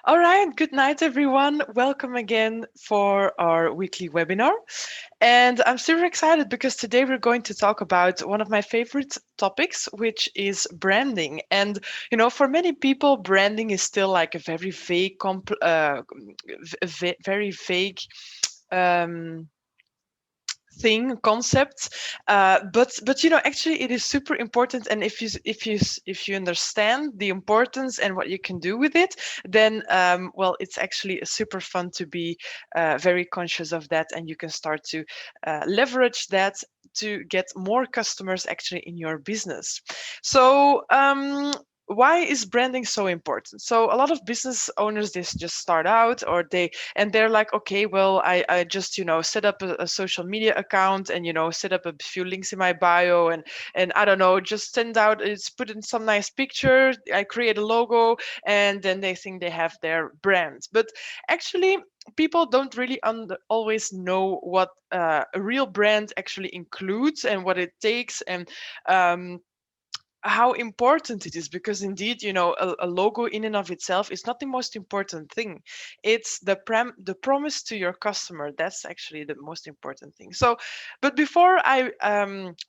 All right, good night, everyone. Welcome again for our weekly webinar. And I'm super excited because today we're going to talk about one of my favorite topics, which is branding. And, for many people, branding is still like a very vague, very vague. Um, thing concept but actually it is super important, and if you understand the importance and what you can do with it, then well, it's actually super fun to be very conscious of that, and you can start to leverage that to get more customers actually in your business. So why is branding so important? So a lot of business owners, they just start out, or they're like, okay, well, I just set up a social media account, and set up a few links in my bio, and I don't know, just send out, it's put in some nice picture, I create a logo, and then they think they have their brand. But actually, people don't really always know what a real brand actually includes and what it takes, and um, how important it is, because indeed, a logo in and of itself is not the most important thing. It's the promise to your customer. That's actually the most important thing. So, but before I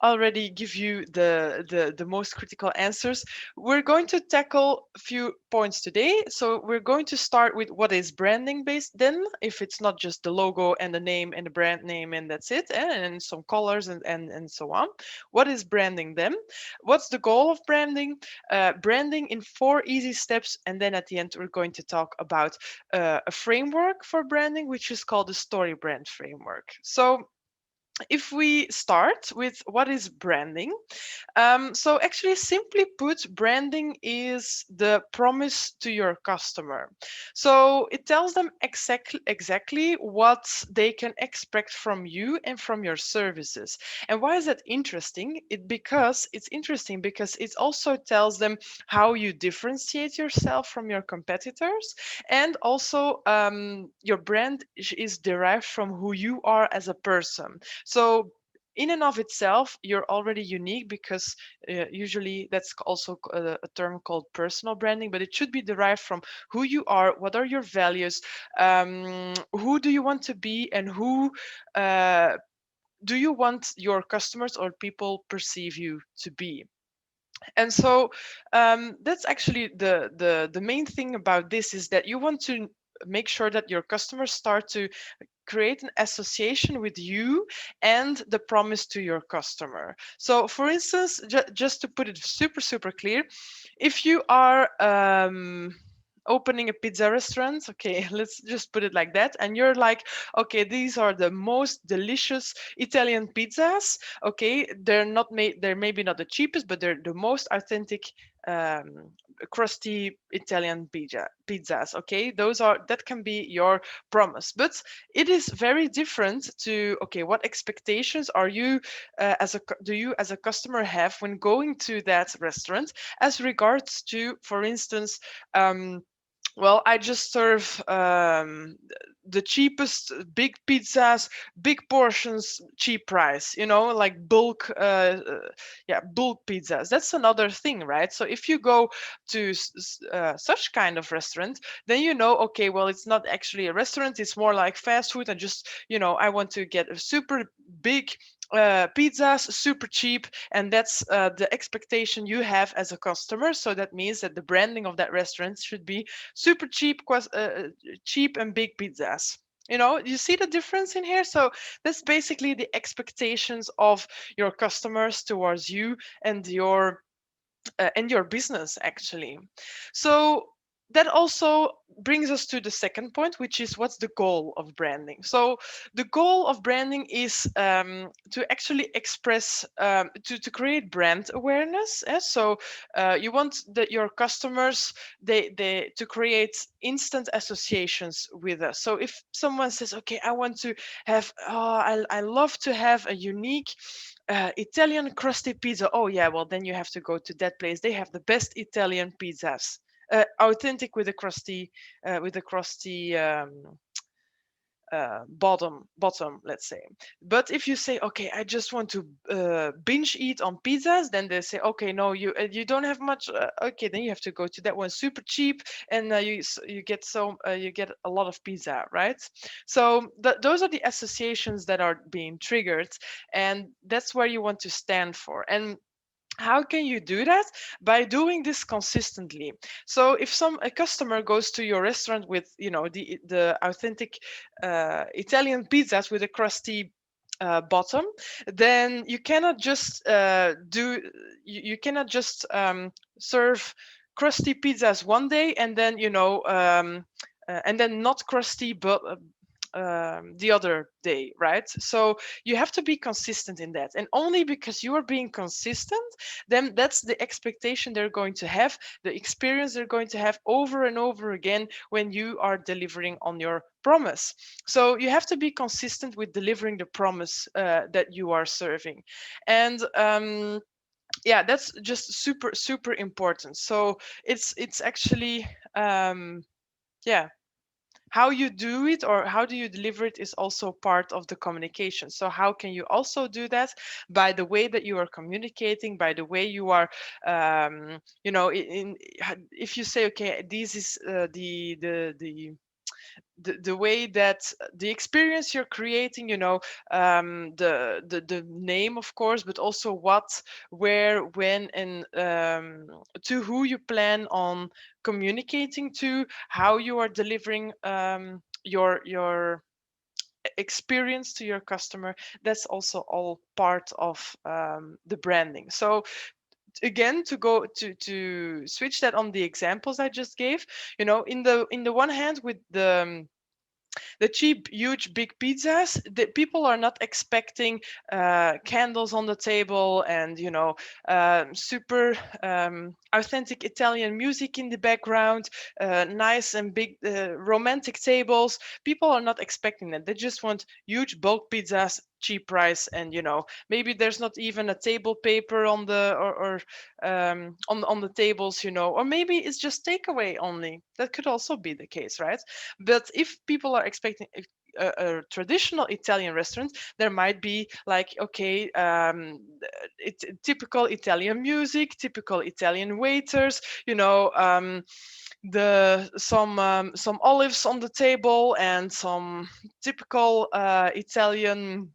already give you the most critical answers, we're going to tackle a few points today. So we're going to start with what is branding based, then, if it's not just the logo and the name and the brand name and that's it, and some colors and so on. What is branding then? What's the goal of branding? Branding in 4 easy steps. And then at the end, we're going to talk about a framework for branding, which is called the StoryBrand framework. So if we start with what is branding, so actually, simply put, branding is the promise to your customer. So it tells them exactly what they can expect from you and from your services. And why is that interesting? It's interesting because it also tells them how you differentiate yourself from your competitors, and also your brand is derived from who you are as a person. So in and of itself, you're already unique, because usually that's also a term called personal branding, but it should be derived from who you are, what are your values, who do you want to be, and who uh, do you want your customers or people perceive you to be. And so that's actually the main thing about this, is that you want to make sure that your customers start to create an association with you and the promise to your customer. So for instance, just to put it super clear, if you are opening a pizza restaurant, okay, let's just put it like that, and you're like, okay, these are the most delicious Italian pizzas. Okay, they're maybe not the cheapest, but they're the most authentic um, crusty Italian pizzas. Okay, that can be your promise. But it is very different to, okay, what expectations are you do you as a customer have when going to that restaurant, as regards to, for instance, well, I just serve the cheapest big pizzas, big portions, cheap price, like bulk, yeah, bulk pizzas. That's another thing, right? So if you go to such kind of restaurant, then okay, well, it's not actually a restaurant, it's more like fast food, and just, I want to get a super big pizzas, super cheap, and that's the expectation you have as a customer. So that means that the branding of that restaurant should be super cheap, cheap and big pizzas. You see the difference in here? So that's basically the expectations of your customers towards you and your business, actually. So that also brings us to the second point, which is, what's the goal of branding? So the goal of branding is to actually express, to create brand awareness. So you want that your customers, they to create instant associations with us. So if someone says, okay, I want to have, I love to have a unique Italian crusty pizza. Oh yeah, well, then you have to go to that place. They have the best Italian pizzas, authentic with the crusty, bottom, let's say. But if you say, okay, I just want to binge eat on pizzas, then they say, okay, no, you don't have much. Okay, then you have to go to that one super cheap, and you get you get a lot of pizza, right? So those are the associations that are being triggered, and that's where you want to stand for. And how can you do that? By doing this consistently. So if a customer goes to your restaurant with, the authentic Italian pizzas with a crusty bottom, then you cannot just you cannot just serve crusty pizzas one day and then and then not crusty but the other day, right? So you have to be consistent in that, and only because you are being consistent, then that's the expectation they're going to have, the experience they're going to have over and over again when you are delivering on your promise. So you have to be consistent with delivering the promise that you are serving, and yeah, that's just super important. So it's actually yeah, how you do it or how do you deliver it is also part of the communication. So how can you also do that? By the way that you are communicating, by the way you are if you say, okay, this is the way that the experience you're creating, the name, of course, but also what, where, when, and to who you plan on communicating to, how you are delivering your experience to your customer. That's also all part of the branding. So again, to go to switch that on the examples I just gave, in the one hand, with the cheap, huge, big pizzas, the people are not expecting candles on the table and super authentic Italian music in the background, nice and big romantic tables. People are not expecting that. They just want huge bulk pizzas, cheap price, and maybe there's not even a table paper on the or on the tables, or maybe it's just takeaway only. That could also be the case, right? But if people are expecting a traditional Italian restaurant, there might be like, okay, typical Italian music, typical Italian waiters, the some olives on the table and some typical Italian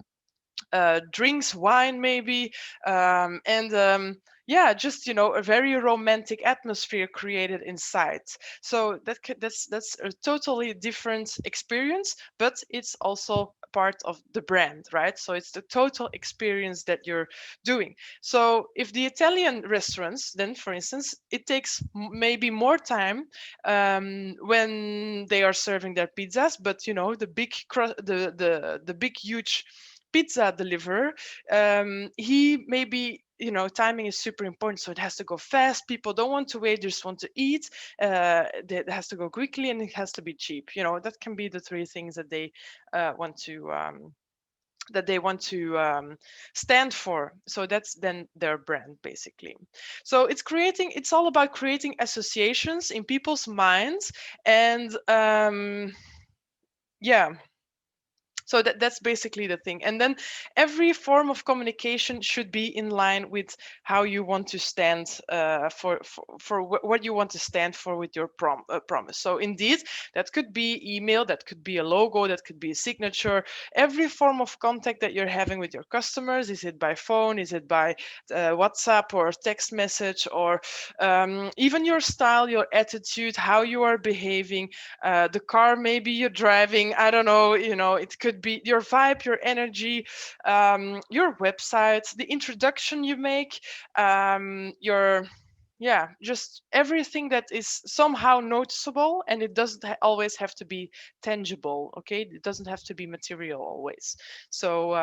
drinks, wine maybe, and yeah, just a very romantic atmosphere created inside. So that's a totally different experience, but it's also part of the brand, right? So it's the total experience that you're doing. So if the Italian restaurants, then for instance, it takes maybe more time when they are serving their pizzas, but the big the big huge pizza deliverer, he maybe, timing is super important, so it has to go fast. People don't want to wait, they just want to eat. It has to go quickly and it has to be cheap. That can be the three things that they want to stand for. So that's then their brand, basically. So it's all about creating associations in people's minds, and yeah, so that's basically the thing. And then every form of communication should be in line with how you want to stand for what you want to stand for with your promise. So indeed, that could be email, that could be a logo, that could be a signature. Every form of contact that you're having with your customers, is it by phone, is it by WhatsApp or text message, or even your style, your attitude, how you are behaving, the car maybe you're driving, I don't know, it could be your vibe, your energy, your website, the introduction you make, your just everything that is somehow noticeable, and it doesn't always have to be tangible. Okay, it doesn't have to be material always. So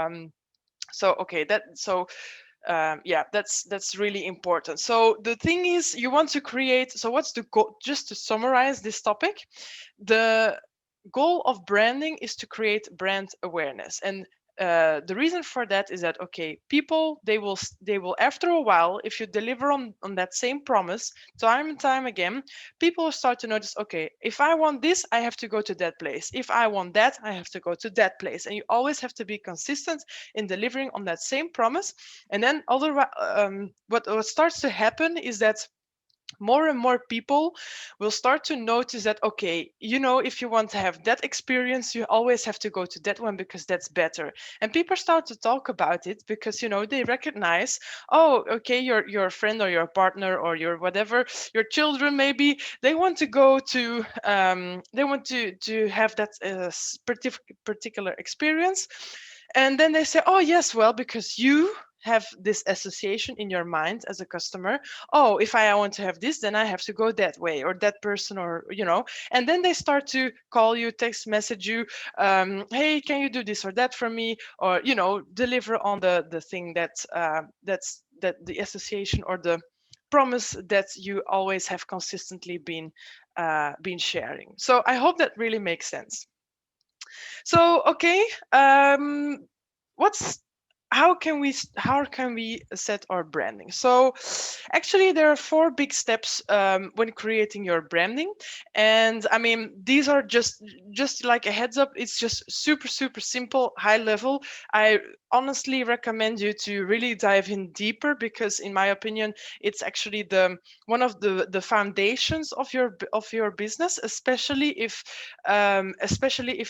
okay, yeah, that's really important. So the thing is, you want to create, so what's the goal? Just to summarize this topic, the goal of branding is to create brand awareness. And the reason for that is that, okay, people, they will after a while, if you deliver on that same promise time and time again, people will start to notice, okay, if I want this, I have to go to that place. If I want that, I have to go to that place. And you always have to be consistent in delivering on that same promise. And then otherwise, what starts to happen is that more and more people will start to notice that, okay, if you want to have that experience, you always have to go to that one because that's better. And people start to talk about it because they recognize, oh, okay, your friend or your partner or your whatever, your children maybe, they want to go to they want to have that particular experience. And then they say, oh yes, well, because you have this association in your mind as a customer. Oh, if I want to have this, then I have to go that way, or that person, or and then they start to call you, text message you, hey, can you do this or that for me, or deliver on the thing that the association or the promise that you always have consistently been sharing. So I hope that really makes sense. So okay, what's how can we set our branding? So actually there are 4 big steps when creating your branding. And I mean, these are just like a heads up, it's just super simple, high level. I honestly recommend you to really dive in deeper, because in my opinion, it's actually the one of the foundations of your business, especially if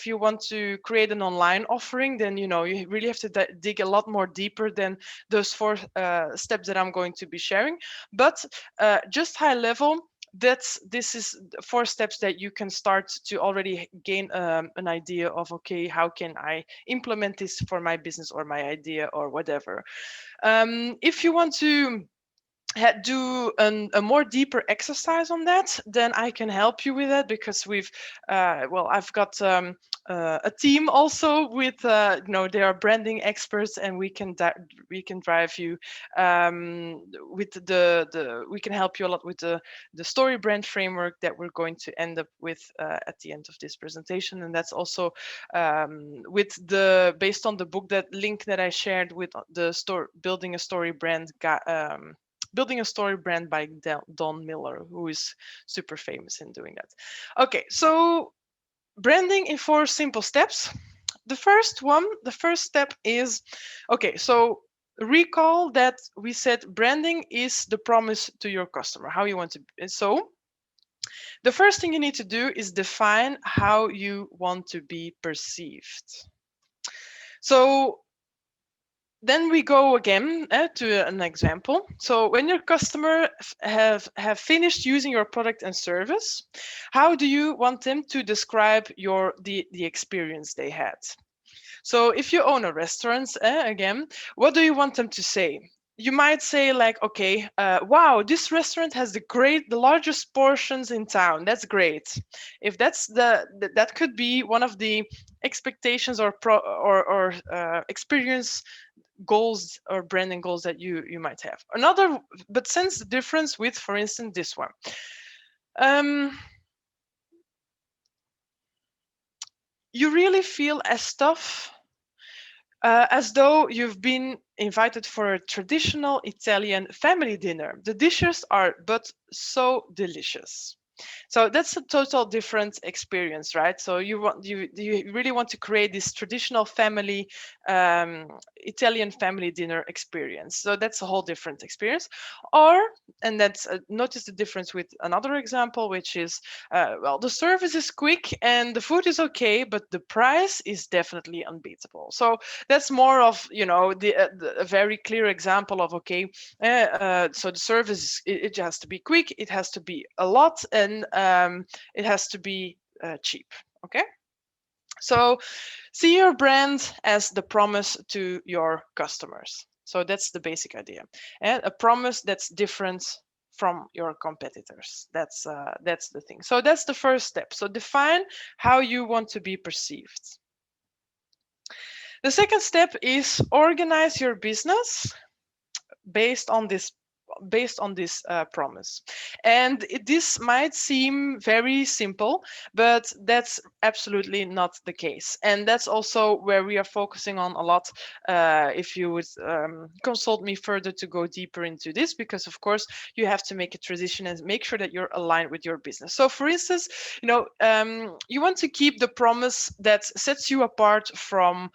you want to create an online offering. Then you really have to dig a lot more deeper than those 4 steps that I'm going to be sharing. But just high level, this is 4 steps that you can start to already gain an idea of, okay, how can I implement this for my business or my idea or whatever. If you want to do a more deeper exercise on that, then I can help you with that, because I've got a team also with they are branding experts, and we can drive you with we can help you a lot with the StoryBrand framework that we're going to end up with at the end of this presentation. And that's also based on the book, that link that I shared with the building a story brand Building a Story Brand by Don Miller, who is super famous in doing that. Okay, so branding in 4 simple steps. The first step is, okay, so recall that we said branding is the promise to your customer, how you want to. So the first thing you need to do is define how you want to be perceived. So then we go again to an example. So when your customer have finished using your product and service, how do you want them to describe the experience they had? So if you own a restaurant, again, what do you want them to say? You might say like, okay, wow, this restaurant has the largest portions in town. That's great. If that could be one of the expectations or experience goals or branding goals that you might have. Another, but sense the difference with, for instance, this one. You really feel as though you've been invited for a traditional Italian family dinner. The dishes are but so delicious. So that's a total different experience, right? So you really want to create this traditional family Italian family dinner experience. So that's a whole different experience. And that's notice the difference with another example, which is the service is quick and the food is okay, but the price is definitely unbeatable. So that's more of a very clear example of, okay, so the service, it has to be quick, it has to be a lot, and it has to be cheap. Okay, so see your brand as the promise to your customers. So that's the basic idea, and a promise that's different from your competitors. That's the thing. So that's the first step. So define how you want to be perceived. The second step is organize your business based on this based on this promise. And this might seem very simple, but that's absolutely not the case. And that's also where we are focusing on a lot. If you would consult me further to go deeper into this, because of course you have to make a transition and make sure that you're aligned with your business. So for instance, you want to keep the promise that sets you apart from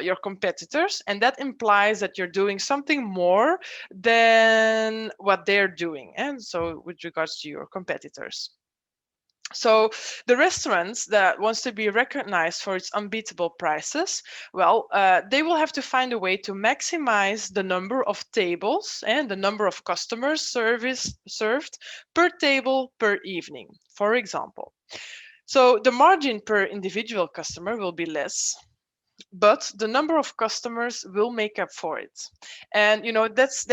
your competitors, and that implies that you're doing something more than what they're doing, and so with regards to your competitors. So the restaurants that wants to be recognized for its unbeatable prices, well, they will have to find a way to maximize the number of tables and the number of customers served per table per evening, for example. So the margin per individual customer will be less, but the number of customers will make up for it. And that's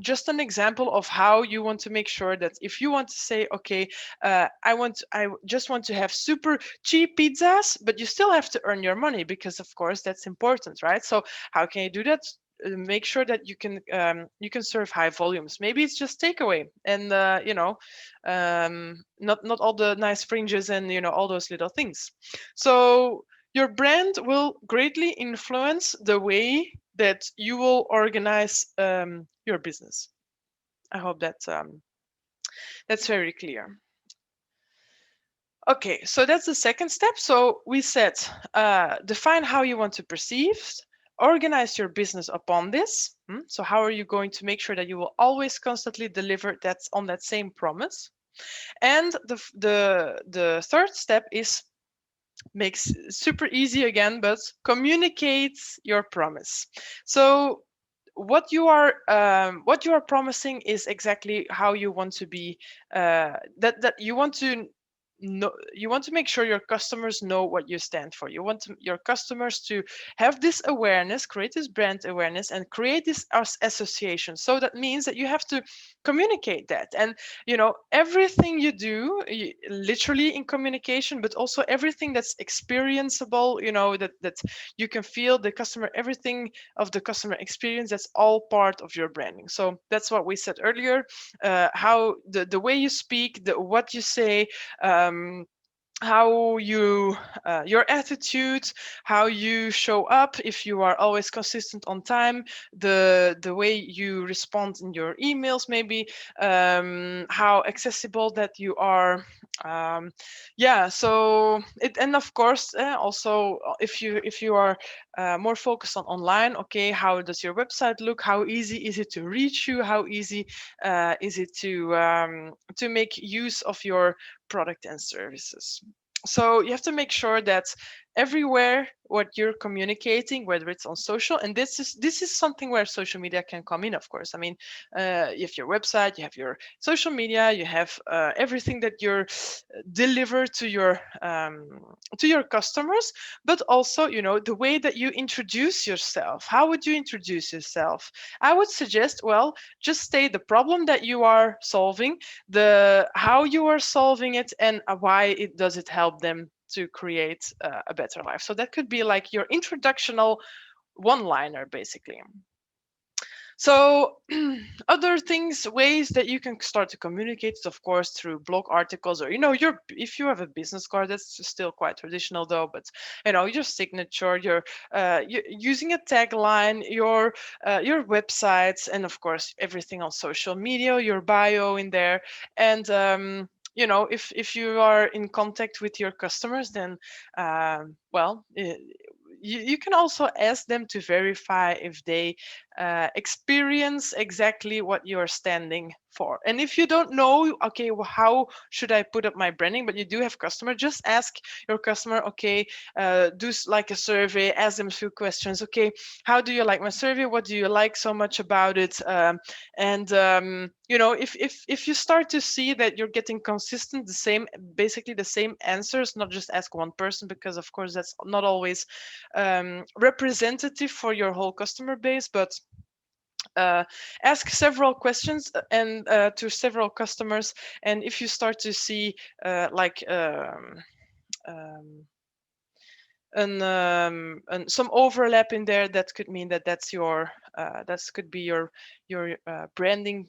just an example of how you want to make sure that if you want to say, okay, I just want to have super cheap pizzas, but you still have to earn your money, because of course that's important, right? So how can you do that? Make sure that you can serve high volumes. Maybe it's just takeaway, and not all the nice fringes and all those little things. So your brand will greatly influence the way that you will organize your business. I hope that's very clear. Okay, so that's the second step. So we said define how you want to perceive, organize your business upon this. So how are you going to make sure that you will always constantly deliver that on that same promise? And the third step is makes super easy again, but communicates your promise. So what you are promising is exactly how you want to be, that you want to know, you want to make sure your customers know what you stand for. You want your customers to have this awareness, create this brand awareness, and create this association. So that means that you have to communicate that. And everything you do, literally in communication, but also everything that's experienceable, that you can feel the customer, everything of the customer experience, that's all part of your branding. So that's what we said earlier. How the way you speak, what you say, how you your attitude, how you show up, if you are always consistent on time, the way you respond in your emails, maybe how accessible that you are. Yeah, so and of course also if you are more focused on online, okay, how does your website look? How easy is it to reach you? How easy is it to make use of your product and services? So you have to make sure that everywhere what you're communicating, whether it's on social, and this is something where social media can come in, of course. I mean, you have your website, you have your social media, you have everything that you're deliver to your customers, but also the way that you introduce yourself. How would you introduce yourself? I would suggest, well, just state the problem that you are solving, the how you are solving it, and why it does it help them to create a better life. So that could be like your introductional one-liner, basically. So other things, ways that you can start to communicate is, of course, through blog articles, or if you have a business card, that's still quite traditional though, but your signature, your using a tagline, your websites, and of course everything on social media, your bio in there. And if you are in contact with your customers, then well, you can also ask them to verify if they experience exactly what you're standing for. And if you don't know, okay, well, how should I put up my branding, but you do have customer, just ask your customer, okay, do like a survey, ask them a few questions. Okay, how do you like my survey? What do you like so much about it? If you start to see that you're getting consistent, basically the same answers, not just ask one person, because of course that's not always representative for your whole customer base, but ask several questions and to several customers. And if you start to see some overlap in there, that could mean that that's your that could be your branding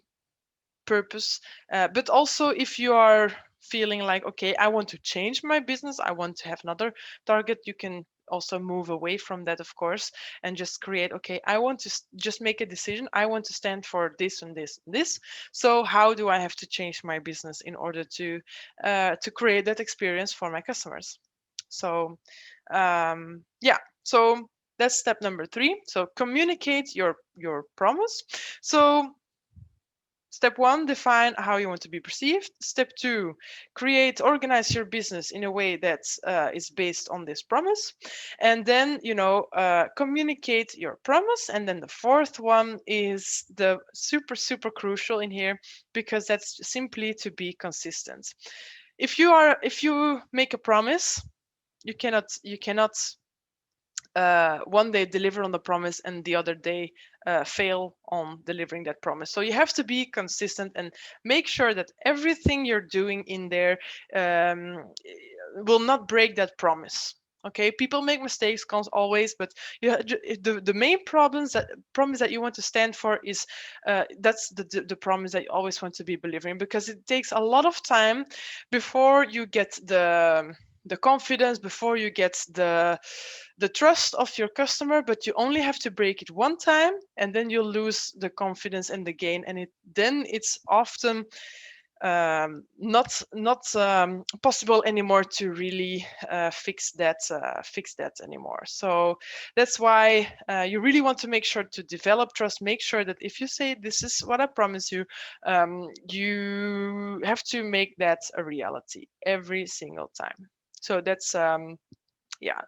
purpose. But also, if you are feeling like, okay, I want to change my business, I want to have another target, you can also move away from that, of course, and just create, okay, I want to just make a decision. I want to stand for this and this and this. So how do I have to change my business in order to create that experience for my customers? So yeah, so that's step number 3. So communicate your promise. So step 1, define how you want to be perceived. Step 2, organize your business in a way that is based on this promise. And then, communicate your promise. And then the fourth one is the super, super crucial in here, because that's simply to be consistent. If you make a promise, you cannot one day deliver on the promise and the other day fail on delivering that promise. So you have to be consistent and make sure that everything you're doing in there will not break that promise. Okay, people make mistakes always, but the main promise that you want to stand for is that's the promise that you always want to be delivering, because it takes a lot of time before you get the confidence, before you get the trust of your customer. But you only have to break it one time, and then you'll lose the confidence and the gain, and then it's often not possible anymore to really fix that anymore. So that's why you really want to make sure to develop trust. Make sure that if you say, this is what I promise you, you have to make that a reality every single time. So that's yeah,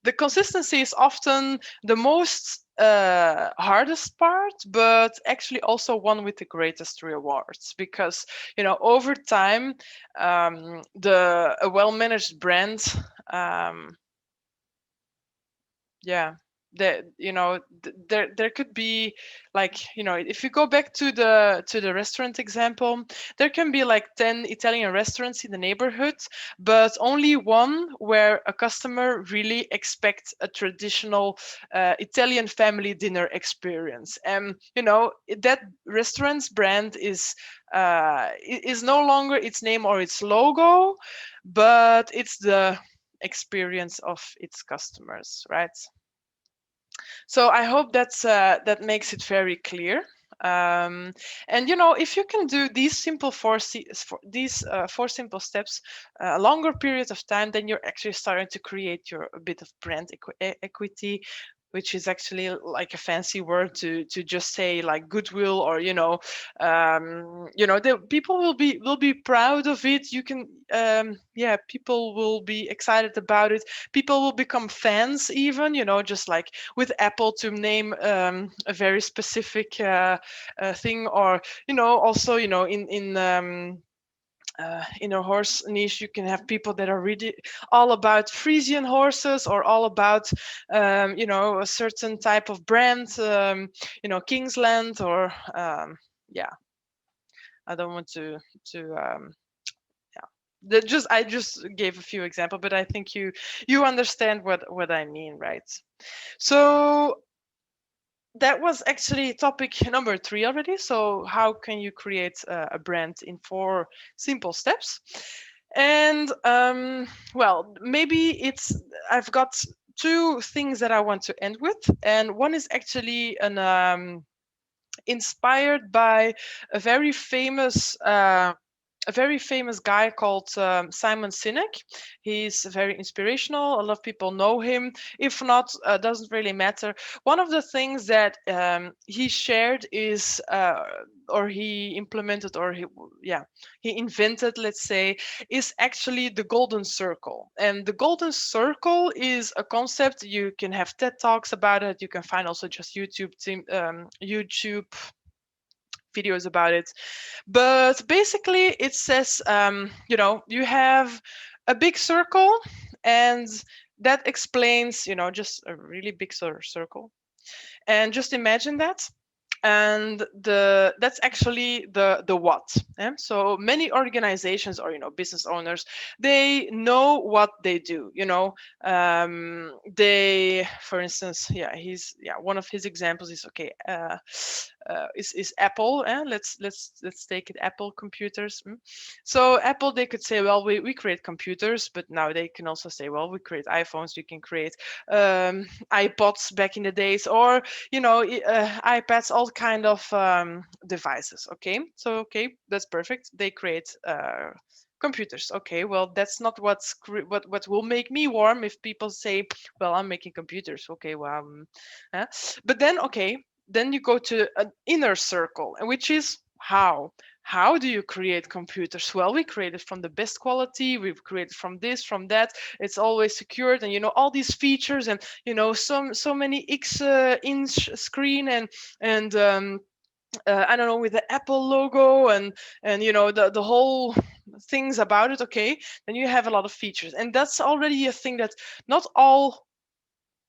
the consistency is often the most hardest part, but actually also one with the greatest rewards, because over time, a well-managed brand, yeah, there could be, like, if you go back to the restaurant example, there can be like 10 Italian restaurants in the neighborhood, but only one where a customer really expects a traditional Italian family dinner experience. And that restaurant's brand is no longer its name or its logo, but it's the experience of its customers, right? So I hope that makes it very clear. And if you can do these four simple steps a longer period of time, then you're actually starting to create a bit of brand equity, which is actually like a fancy word to just say like goodwill, or the people will be proud of it. You can people will be excited about it. People will become fans even, just like with Apple, to name a very specific thing. Or also in a horse niche, you can have people that are really all about Frisian horses, or all about a certain type of brand, Kingsland, or yeah, I don't want to I just gave a few examples, but I think you understand what I mean, right? So that was actually topic number 3 already. So how can you create a brand in 4 simple steps? And well, maybe I've got 2 things that I want to end with, and one is actually inspired by a very famous guy called Simon Sinek. He's very inspirational. A lot of people know him. If not, doesn't really matter. One of the things that he shared is, or he implemented, or he invented, let's say, is actually the golden circle. And the golden circle is a concept. You can have TED Talks about it. You can find also just YouTube videos about it. But basically it says, you have a big circle, and that explains, just a really big circle. And just imagine that. And that's actually the what. So many organizations, or business owners, they know what they do. They, for instance, one of his examples is, okay, is Apple. Let's take it, Apple computers. So Apple, they could say, well, we create computers, but now they can also say, well, we create iPhones, we can create iPods back in the days, or iPads, all kind of devices. Okay, so okay, that's perfect. They create computers. Okay, well, that's not what will make me warm if people say, well, I'm making computers. Okay, well, but then, okay, then you go to an inner circle, which is how do you create computers? Well, we create it from the best quality, we've created from this, from that, it's always secured, and all these features, and so many inch screen, and I don't know, with the Apple logo, and the whole things about it. Okay, then you have a lot of features, and that's already a thing that not all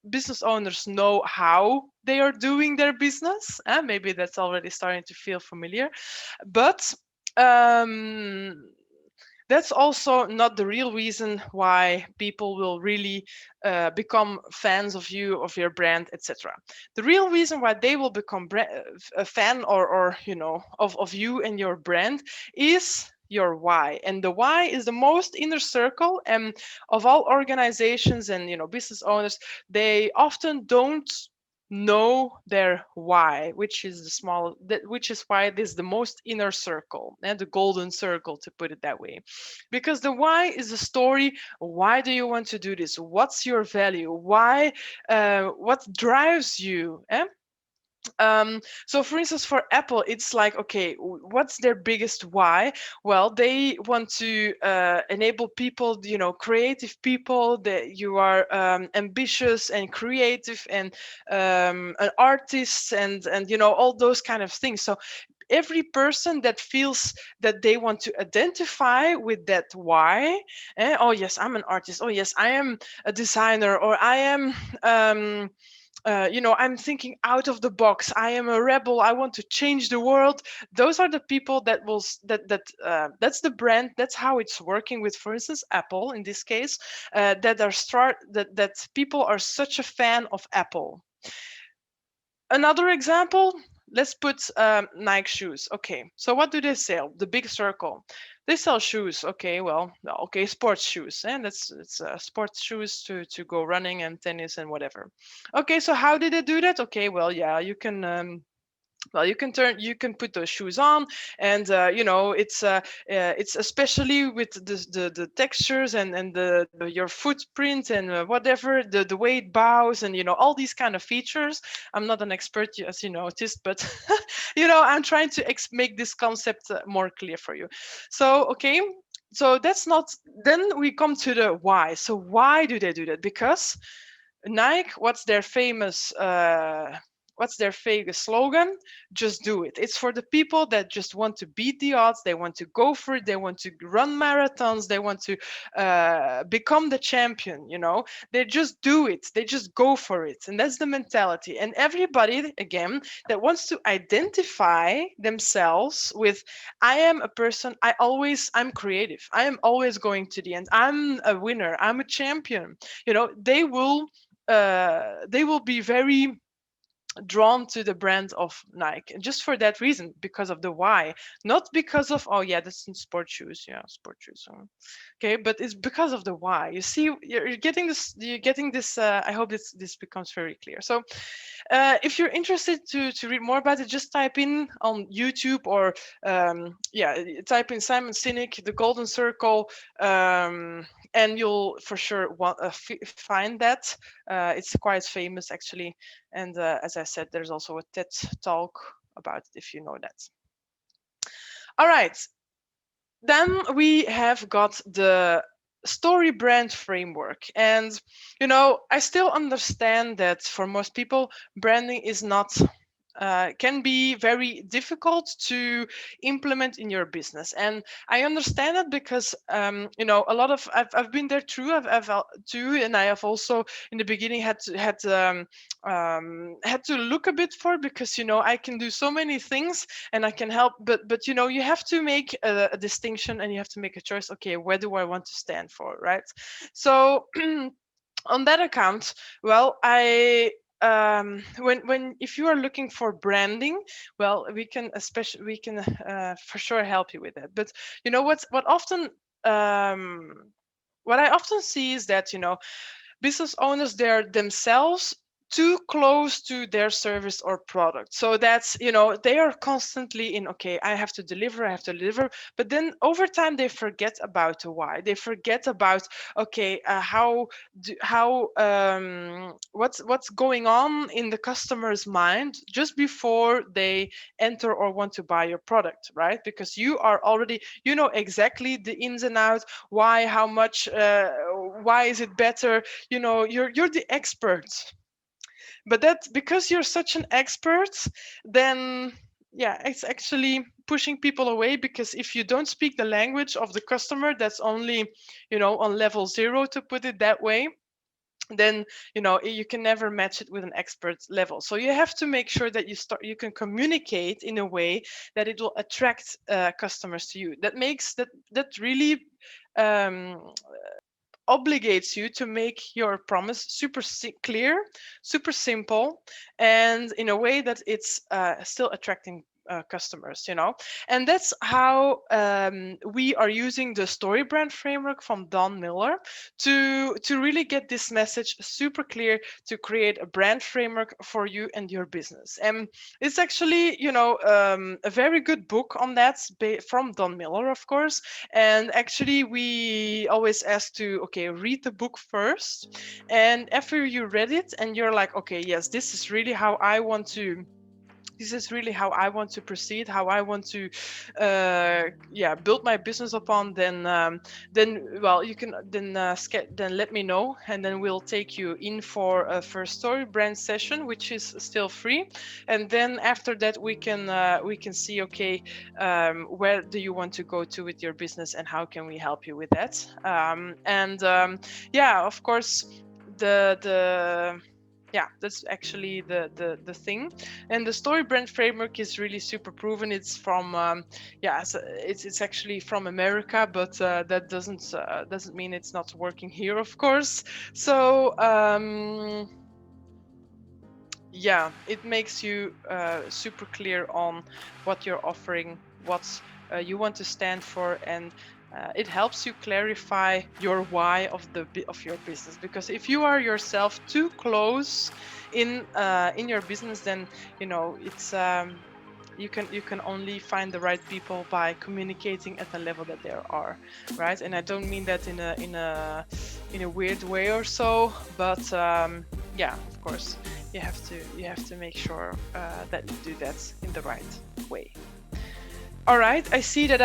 business owners know how they are doing their business. Maybe that's already starting to feel familiar, but um, that's also not the real reason why people will really become fans of you, of your brand, etc. The real reason why they will become a fan, or of you and your brand, is your why. And the why is the most inner circle, and of all organizations and business owners, they often don't know their why, which is which is why it is the most inner circle, and the golden circle, to put it that way. Because the why is the story. Why do you want to do this? What's your value? Why? What drives you? So for instance, for Apple, it's like, okay, what's their biggest why? Well, they want to enable people, creative people, that you are ambitious and creative, and an artist, and all those kind of things. So every person that feels that they want to identify with that why, oh yes, I'm an artist, oh yes, I am a designer, or I am I'm thinking out of the box, I am a rebel, I want to change the world. Those are the people that will that's the brand, that's how it's working with, for instance, Apple in this case, that people are such a fan of Apple. Another example, let's put Nike shoes. Okay, so what do they sell? The big circle. They sell shoes. Okay, well, okay, sports shoes, and it's sports shoes to go running and tennis and whatever. Okay, so how did they do that? Okay, well, yeah, you can put those shoes on, and it's especially with the textures, and your footprint, and whatever, the way it bows, and all these kind of features. I'm not an expert, as you noticed, but I'm trying to make this concept more clear for you. So okay, so that's not, then we come to the why. So why do they do that? Because Nike, what's their famous slogan? Just do it. It's for the people that just want to beat the odds. They want to go for it. They want to run marathons. They want to become the champion. They just do it. They just go for it. And that's the mentality. And everybody, again, that wants to identify themselves with, I am a person, I'm creative. I am always going to the end. I'm a winner. I'm a champion. They will be very drawn to the brand of Nike, and just for that reason, because of the why, not because of, oh yeah, that's in sports shoes, yeah, sports shoes. Okay, but it's because of the why. You see, you're getting this. You're getting this. I hope this becomes very clear. So if you're interested to read more about it, just type in on YouTube, or type in Simon Sinek, the Golden Circle, and you'll for sure find that. It's quite famous, actually, and as I said, there's also a TED talk about it, if you know that. All right, then we have got the StoryBrand framework. And I still understand that for most people, branding is not can be very difficult to implement in your business. And I understand it because a lot of I've been there too. Too, and I have also in the beginning had to look a bit for, because I can do so many things and I can help, but you have to make a distinction, and you have to make a choice. Okay, where do I want to stand for, right? So on that account, well, I when if you are looking for branding, well, we can for sure help you with that. But what I often see is that business owners, they're themselves too close to their service or product. So that's, they are constantly in, okay, I have to deliver. But then over time, they forget about the why. They forget about, okay, what's going on in the customer's mind just before they enter or want to buy your product, right? Because you are already, exactly the ins and outs, why, how much, why is it better? You're the expert. But that, because you're such an expert, then yeah, it's actually pushing people away, because if you don't speak the language of the customer, that's only on level 0, to put it that way, then you can never match it with an expert level. So you have to make sure that you can communicate in a way that it will attract customers to you. That really obligates you to make your promise super clear, super simple, and in a way that it's still attracting customers, and that's how we are using the StoryBrand framework from Don Miller to really get this message super clear, to create a brand framework for you and your business. And it's actually, a very good book on that, from Don Miller, of course. And actually, we always ask to, okay, read the book first, and after you read it and you're like, okay, yes, this is really how I want to proceed, how I want to build my business upon, then well, you can then let me know, and then we'll take you in for a first StoryBrand session, which is still free. And then after that, we can see, okay, where do you want to go to with your business, and how can we help you with that. Of course, that's actually the thing. And the StoryBrand framework is really super proven. It's from it's actually from America, but that doesn't mean it's not working here, of course. So it makes you super clear on what you're offering, what you want to stand for, and it helps you clarify your why of your business. Because if you are yourself too close in your business, then it's you can only find the right people by communicating at the level that they are, right? And I don't mean that in a weird way or so, but of course, you have to make sure that you do that in the right way. All right, I see that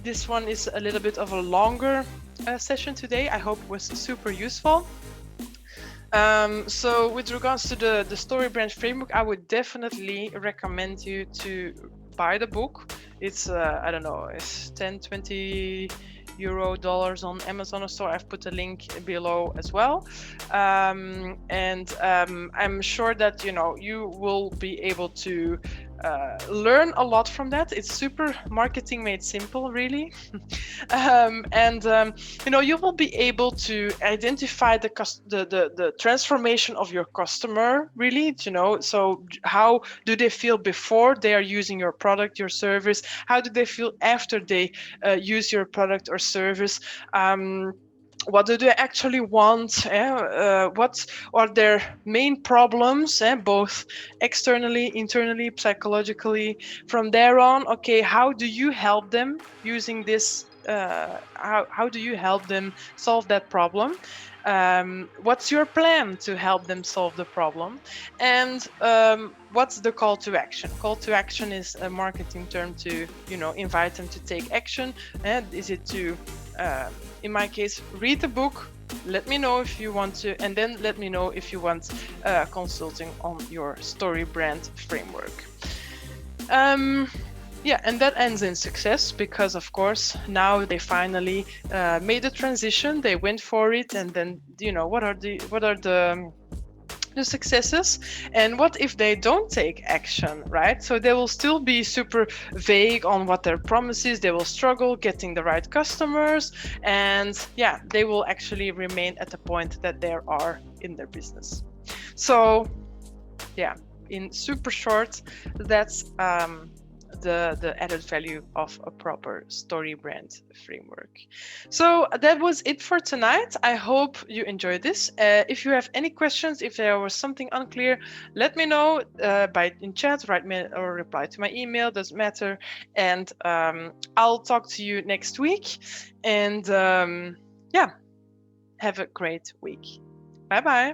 this one is a little bit of a longer session today. I hope it was super useful. So with regards to the StoryBrand framework, I would definitely recommend you to buy the book. It's I don't know, it's 10, 20 euro dollars on Amazon or so. I've put a link below as well. I'm sure that you will be able to learn a lot from that. It's super marketing made simple, really. You will be able to identify the transformation of your customer, really. So how do they feel before they are using your product, your service? How do they feel after they use your product or service? What do they actually want? What are their main problems, both externally, internally, psychologically? From there on, okay, how do you help them using this? How do you help them solve that problem? What's your plan to help them solve the problem? And what's the call to action? Call to action is a marketing term to invite them to take action. And is it to in my case, read the book, let me know if you want to, and then let me know if you want consulting on your StoryBrand framework. Yeah, and that ends in success because, of course, now they finally made the transition. They went for it, and then what are the successes, and what if they don't take action, right? So they will still be super vague on what their promise is. They will struggle getting the right customers, and yeah, they will actually remain at the point that they are in their business. So yeah, in super short, that's the added value of a proper StoryBrand framework. So that was it for tonight. I hope you enjoyed this. If you have any questions, if there was something unclear, let me know in chat, write me or reply to my email, doesn't matter. And I'll talk to you next week. And yeah, have a great week. Bye bye.